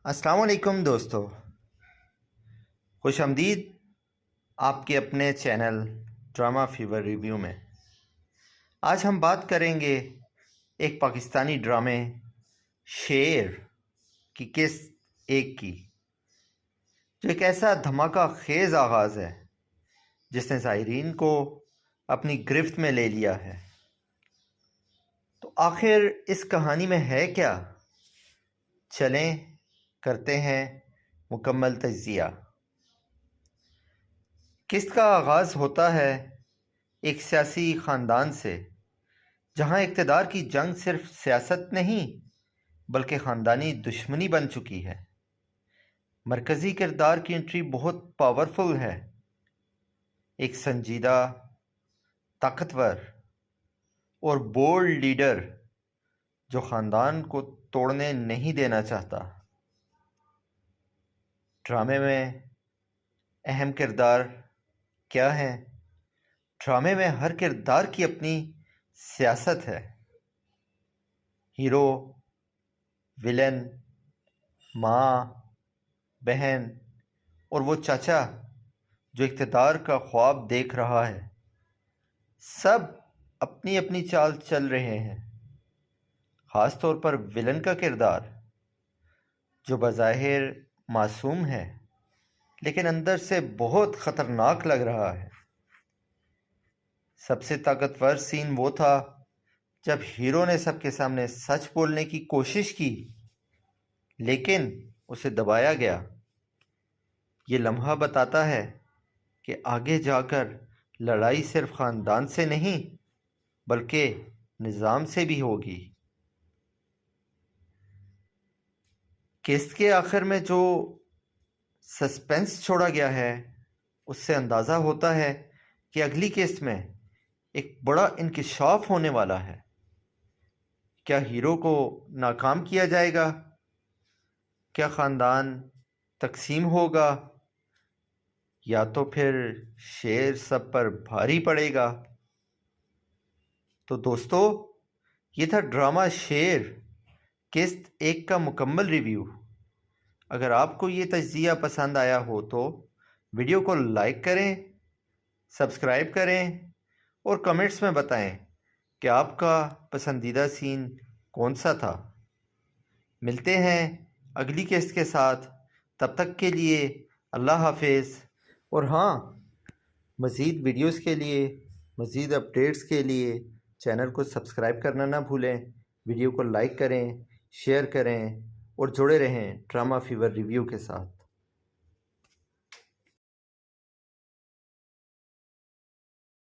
अस्सलाम वालेकुम दोस्तों, खुश आमदीद आपके अपने चैनल ड्रामा फीवर रिव्यू में। आज हम बात करेंगे एक पाकिस्तानी ड्रामे शेर की किस एक की, जो एक ऐसा धमाका खेज़ आगाज़ है जिसने ज़ायरीन को अपनी गिरफ्त में ले लिया है। तो आखिर इस कहानी में है क्या? चलें करते हैं मुकम्मल तज्ज़िया। किस्त का आगाज़ होता है एक सियासी ख़ानदान से, जहां इक़्तिदार की जंग सिर्फ सियासत नहीं बल्कि ख़ानदानी दुश्मनी बन चुकी है। मरकज़ी किरदार की एंट्री बहुत पावरफुल है। एक संजीदा, ताकतवर और बोल्ड लीडर जो ख़ानदान को तोड़ने नहीं देना चाहता। ड्रामे में अहम किरदार क्या हैं? ड्रामे में हर किरदार की अपनी सियासत है। हीरो, विलन, माँ, बहन और वो चाचा जो इक़्तिदार का ख्वाब देख रहा है, सब अपनी अपनी चाल चल रहे हैं। ख़ास तौर पर विलन का किरदार, जो बज़ाहिर मासूम है लेकिन अंदर से बहुत ख़तरनाक लग रहा है। सबसे ताकतवर सीन वो था जब हीरो ने सबके सामने सच बोलने की कोशिश की लेकिन उसे दबाया गया। ये लम्हा बताता है कि आगे जाकर लड़ाई सिर्फ ख़ानदान से नहीं बल्कि निज़ाम से भी होगी। किस्त के आखिर में जो सस्पेंस छोड़ा गया है, उससे अंदाज़ा होता है कि अगली किस्त में एक बड़ा इंकिशाफ होने वाला है। क्या हीरो को नाकाम किया जाएगा? क्या ख़ानदान तकसीम होगा? या तो फिर शेर सब पर भारी पड़ेगा? तो दोस्तों, ये था ड्रामा शेर किस्त एक का मुकम्मल रिव्यू। अगर आपको ये तज्ज़िया पसंद आया हो तो वीडियो को लाइक करें, सब्सक्राइब करें और कमेंट्स में बताएं कि आपका पसंदीदा सीन कौन सा था। मिलते हैं अगली किस्त के साथ। तब तक के लिए अल्लाह हाफिज़। और हाँ, मज़ीद वीडियोस के लिए, मज़ीद अपडेट्स के लिए चैनल को सब्सक्राइब करना ना भूलें। वीडियो को लाइक करें, शेयर करें और जुड़े रहें ड्रामा फीवर रिव्यू के साथ।